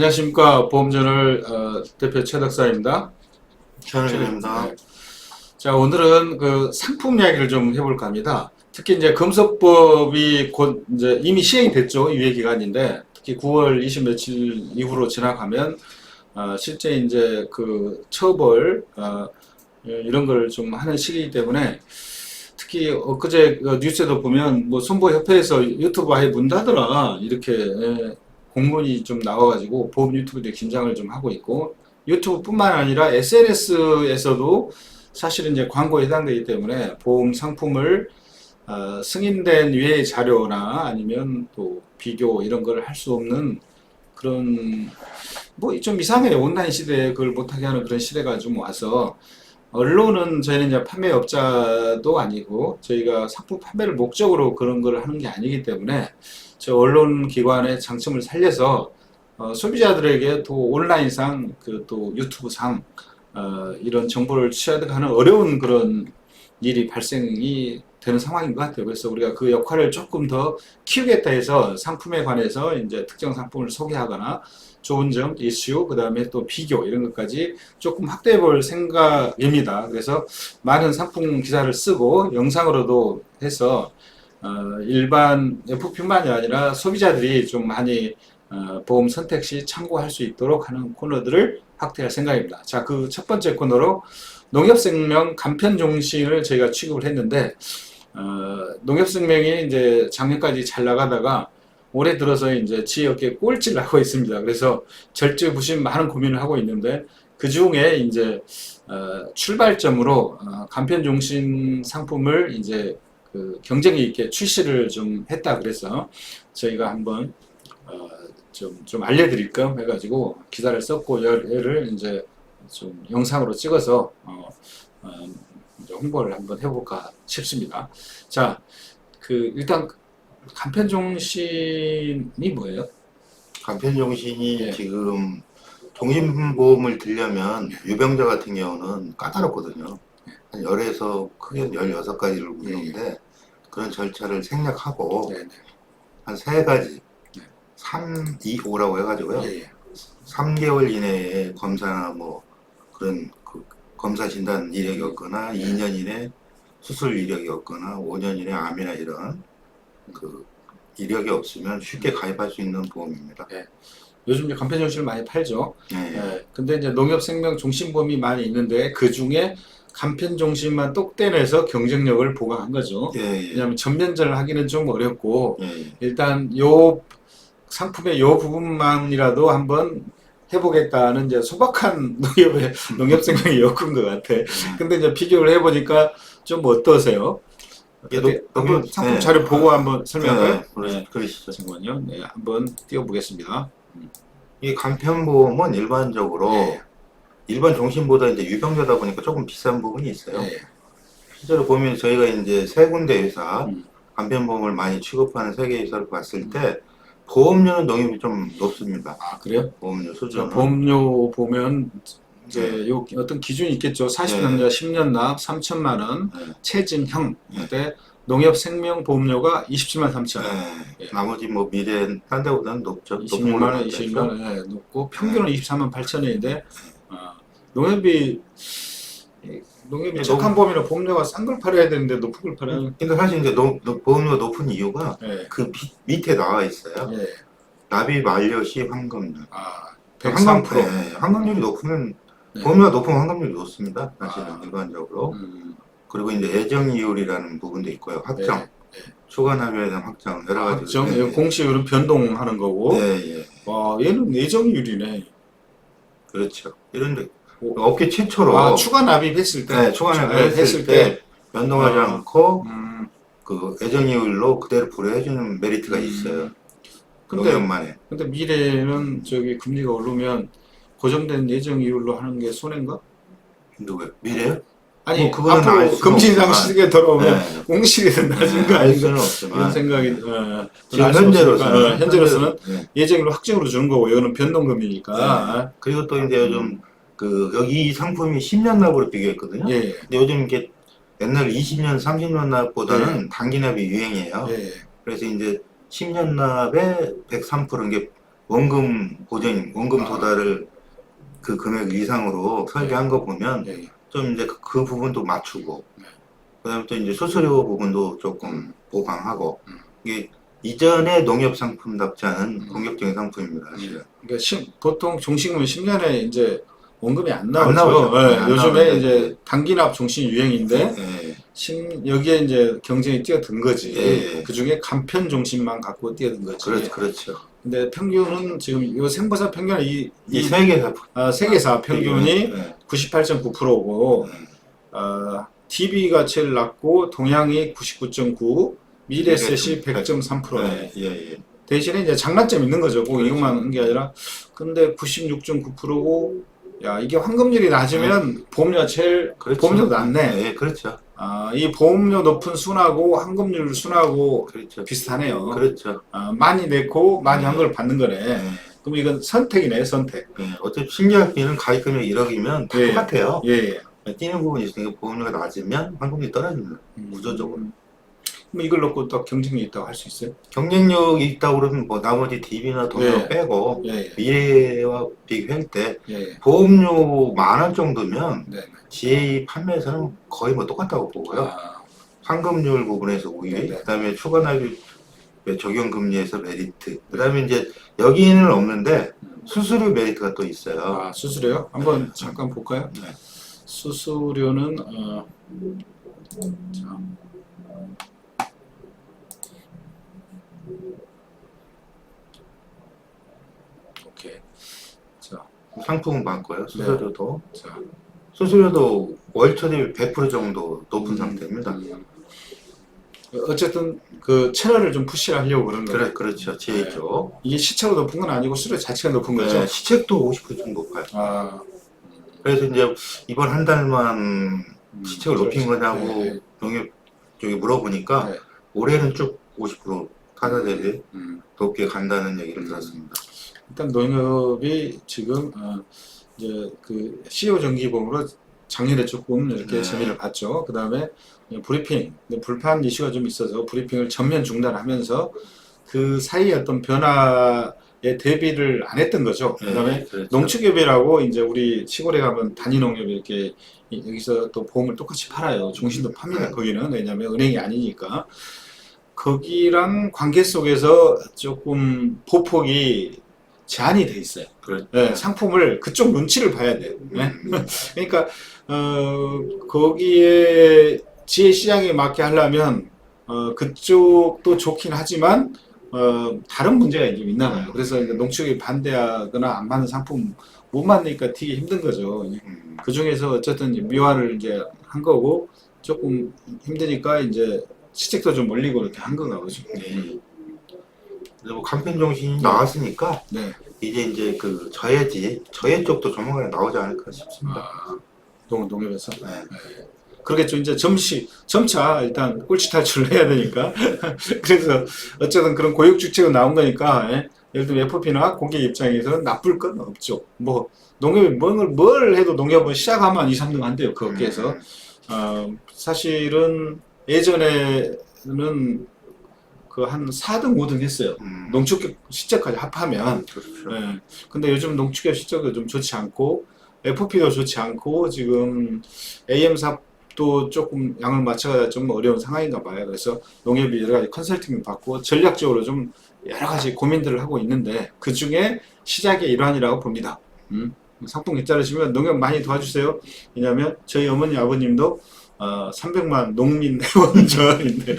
안녕하십니까. 보험저널 대표 최덕사입니다. 최현입니다. 네. 자, 오늘은 그 상품 이야기를 좀 해볼까 합니다. 특히 이제 검소법이 곧 이제 이미 시행이 됐죠. 유예 기간인데 특히 9월 20 며칠 이후로 지나가면 실제 이제 그 처벌 이런 걸 좀 하는 시기이기 때문에 특히 엊그제 뉴스에도 보면 뭐 손보협회에서 유튜브 아예 문 닫으라 이렇게 공문이 좀 나와가지고 보험 유튜브들이 긴장을 좀 하고 있고 유튜브뿐만 아니라 SNS에서도 사실은 이제 광고에 해당되기 때문에 보험 상품을 승인된 유해 자료나 아니면 또 비교 이런 걸 할 수 없는 그런 뭐 좀 이상해요. 온라인 시대에 그걸 못하게 하는 그런 시대가 좀 와서 언론은 저희는 이제 판매업자도 아니고 저희가 상품 판매를 목적으로 그런 걸 하는 게 아니기 때문에 저 언론 기관의 장점을 살려서 소비자들에게 또 온라인상 그 또 유튜브상 이런 정보를 취하는 어려운 그런 일이 발생이 되는 상황인 것 같아요. 그래서 우리가 그 역할을 조금 더 키우겠다 해서 상품에 관해서 이제 특정 상품을 소개하거나 좋은 점, 이슈, 그 다음에 또 비교 이런 것까지 조금 확대해 볼 생각입니다. 그래서 많은 상품 기사를 쓰고 영상으로도 해서 일반 FP뿐만이 아니라 소비자들이 좀 많이 보험 선택 시 참고할 수 있도록 하는 코너들을 확대할 생각입니다. 자, 그 첫 번째 코너로 농협생명 간편종신을 저희가 취급을 했는데 농협생명이 이제 작년까지 잘 나가다가 올해 들어서 이제 지역에 꼴찌를 하고 있습니다. 그래서 절제부심 많은 고민을 하고 있는데 그 중에 이제 출발점으로 간편종신 상품을 이제 그 경쟁이 있게 출시를 좀 했다 그래서 저희가 한번 좀 알려드릴 겸 해가지고 기사를 썼고 얘를 이제 좀 영상으로 찍어서 이제 홍보를 한번 해볼까 싶습니다. 자, 그 일단 간편종신이 뭐예요? 간편종신이 예. 지금 종신보험을 들려면 유병자 같은 경우는 까다롭거든요. 한 10에서 크게 16가지를 구성인데 그런 절차를 생략하고 네, 네. 한 3가지 네. 3, 2, 5라고 해가지고요. 예, 예. 3개월 이내에 검사나 뭐 그런 그 검사 진단 이력이 없거나 2년 이내 수술 이력이 없거나 5년 이내 암이나 이런 그 이력이 없으면 쉽게 가입할 수 있는 보험입니다. 네. 요즘 이제 간편종신을 많이 팔죠. 네. 예. 근데 이제 농협생명 종신보험이 많이 있는데 그 중에 간편종신만 똑 떼내서 경쟁력을 보강한 거죠. 예, 예. 왜냐하면 전면전을 하기는 좀 어렵고 예. 일단 요 상품의 요 부분만이라도 한번 해보겠다는 이제 소박한 농협생명의 욕구인 것 같아. 근데 이제 비교를 해보니까 좀 어떠세요? 이게 한번 상품 네. 자료 보고 한번 설명을 네, 그러시죠. 잠깐만요. 네, 한번 띄워보겠습니다. 이 간편보험은 일반적으로 예. 일반 종신보다 이제 유병자다 보니까 조금 비싼 부분이 있어요. 예. 실제로 보면 저희가 이제 세 군데 회사 음. 간편보험을 많이 취급하는 세 개 회사를 봤을 때 보험료는 농협이 좀 높습니다. 아, 그래요? 보험료 저 수준은. 보험료 보면 이제 네. 요 어떤 기준이 있겠죠. 40년자 네. 10년 납 3천만 원, 네. 체증형. 네. 근데 농협 생명 보험료가 27만 3천 원. 네. 예. 나머지 뭐 미래 딴 데보다는 높죠. 26만 원, 22만 원 예, 높고 평균은 24만 8천 원인데 농협이 착한 보험이라 보험료가 싼 걸 팔아야 되는데 높은 걸 팔아요. 근데 사실 이제 보험료가 높은 이유가 예. 그 밑에 나와 있어요. 예. 납입 완료 시 환급률. 103%. 네, 환급률이 높으면 네. 보험료가 높으면 환급률이 높습니다. 사실은 일반적으로. 그리고 이제 예정이율이라는 부분도 있고요. 확정, 네. 추가 납입에 대한 확정 여러 가지. 확정, 공시율은 변동하는 거고. 예. 와, 얘는 예정이율이네. 그렇죠. 이런데 업계 최초로 추가 납입했을 때. 네, 추가 납입했을 때 변동하지 않고 그 예정이율로 그대로 불여해주는 메리트가 있어요. 농협만에. 근데 미래는 저기 금리가 오르면 고정된 예정이율로 하는 게 손해인가? 누구요? 미래요? 아니, 뭐 그거는 알 앞으로 수는 금리상 없지만. 시기에 돌아오면 네. 공시일은 낮은 거 알 아닌가? 수는 없지만. 이런 생각이 지금 현재로서는 현재로서는 네. 예정으로 확정으로 주는 거고 이거는 변동금이니까. 네. 그리고 또 이제 요즘 그 여기 이 상품이 10년 납으로 비교했거든요. 예. 근데 요즘 이게 옛날 20년, 30년 납보다는 단기 납이 유행이에요. 예. 그래서 이제 10년 납에 103%인 게 원금 보전, 원금 아. 도달을 그 금액 이상으로 설계한 거 보면 예. 좀 이제 그 부분도 맞추고, 네. 그다음에 또 이제 수수료 부분도 조금 보강하고, 음. 이게 이전의 농협 상품답지 않은 음. 공격적인 상품입니다, 사실은. 그러니까 보통 종식은 10년에 이제 원금이 안 안 나오죠. 나오죠. 예, 네, 안 요즘에 나오는데, 이제 단기납 종식이 유행인데 예, 여기에 이제 경쟁이 뛰어든 거지. 예. 그 중에 간편 종식만 갖고 뛰어든 거지. 그렇죠. 근데 평균은 지금 요 생보사 평균은 이 세계사 세계사 평균이 예, 98.9%고 DB가 제일 낮고 동양이 99.9, 미래셋이 100.3%네. 예. 대신에 이제 장단점이 있는 거죠. 꼭 그렇죠. 이것만 한 게 아니라. 근데 96.9%고, 야, 이게 환급률이 낮으면 보험료가 제일, 그렇죠. 보험료도 낮네. 네, 그렇죠. 이 보험료 높은 순하고 환급률 순하고 그렇죠. 비슷하네요. 그렇죠. 많이 내고 많이 환급을 받는 거네. 예. 그럼 이건 선택이네, 선택. 예, 어차피 신계약비는 가입 금액 1억이면 예. 똑같아요. 예. 뛰는 부분이 있으니까 보험료가 낮으면 환급이 떨어집니다. 구조적으로. 그럼 이걸 놓고 또 경쟁력이 있다고 할 수 있어요? 경쟁력이 있다고 그러면 뭐 나머지 DB나 동료 예. 빼고 예. 미래와 비교할 때 예. 보험료 10,000원 정도면 네. GA 판매에서는 거의 뭐 똑같다고 보고요. 환급률 부분에서 우위, 네. 그다음에 추가납입 적용 금리에서 메리트, 그다음에 이제 여기는 없는데 수수료 메리트가 또 있어요. 수수료요? 한번 잠깐 볼까요? 네. 수수료는 자. 오케이. 자, 상품은 많고요. 수수료도 자, 수수료도 월초 대비 100% 정도 높은 상태입니다. 어쨌든 그 채널을 좀 푸시를 하려고 그런 거예요. 그렇죠. GA 쪽. 이게 시차가 높은 건 아니고 수수료 자체가 높은 거죠. 네, 시책도 50% 정도 높아요. 그래서 이제 이번 한 달만 시책을 높인 거냐고 네. 농협 쪽에 물어보니까 네. 올해는 쭉 50% 타자 대비 음. 높게 간다는 얘기를 들었습니다. 일단 농협이 지금 이제 그 CEO 정기보험으로 작년에 조금 이렇게 네. 재미를 봤죠. 그 다음에 브리핑, 불판 이슈가 좀 있어서 브리핑을 전면 중단하면서 그 사이에 어떤 변화에 대비를 안 했던 거죠. 그 다음에 그렇죠. 농축협이라고 이제 우리 시골에 가면 단위농협이 이렇게 여기서 또 보험을 똑같이 팔아요. 종신도 팝니다. 거기는. 왜냐하면 은행이 아니니까. 거기랑 관계 속에서 조금 보폭이 제한이 돼 있어요. 그렇죠. 네, 상품을 그쪽 눈치를 봐야 돼요. 네? 그러니까 거기에 지혜 시장에 맞게 하려면 그쪽도 좋긴 하지만 다른 문제가 좀 있나 봐요. 그래서 농축이 반대하거나 안 맞는 상품 못 만드니까 되게 힘든 거죠. 그 중에서 어쨌든 미화를 이제 한 거고 조금 힘드니까 이제 시책도 좀 올리고 이렇게 한 건가 보죠. 뭐 간편 정신이 나왔으니까 네. 이제 그 저해 쪽도 조만간에 나오지 않을까 싶습니다. 농협에서. 네. 그러겠죠. 이제 점차 일단 꼴찌 탈출을 해야 되니까. 그래서 어쨌든 그런 고육주체가 나온 거니까, 예를 들면 FP나 고객 입장에서는 나쁠 건 없죠. 뭐 농협이 뭘 해도 농협은 시작하면 2, 3등 한대요. 그 업계에서. 사실은 예전에는 그 한 4등, 5등 했어요. 농축협 실적까지 합하면. 그렇죠. 네. 근데 요즘 농축협 실적도 좀 좋지 않고, FP도 좋지 않고, 지금 AM사도 조금 양을 맞춰야 좀 어려운 상황인가 봐요. 그래서 농협이 여러 가지 컨설팅을 받고, 전략적으로 좀 여러 가지 고민들을 하고 있는데, 그 중에 시작의 일환이라고 봅니다. 상품 괜찮으시면 농협 많이 도와주세요. 왜냐면 저희 어머니, 아버님도 300만 농민 회원전인데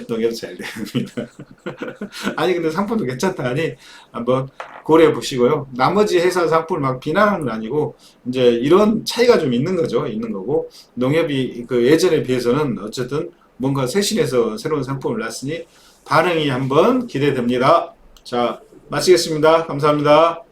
농협 잘 됩니다. 아니 근데 상품도 괜찮다니 한번 고려해 보시고요. 나머지 회사 상품을 막 비난하는 건 아니고 이제 이런 차이가 좀 있는 거죠. 있는 거고 농협이 그 예전에 비해서는 어쨌든 뭔가 쇄신해서 새로운 상품을 놨으니 반응이 한번 기대됩니다. 자, 마치겠습니다. 감사합니다.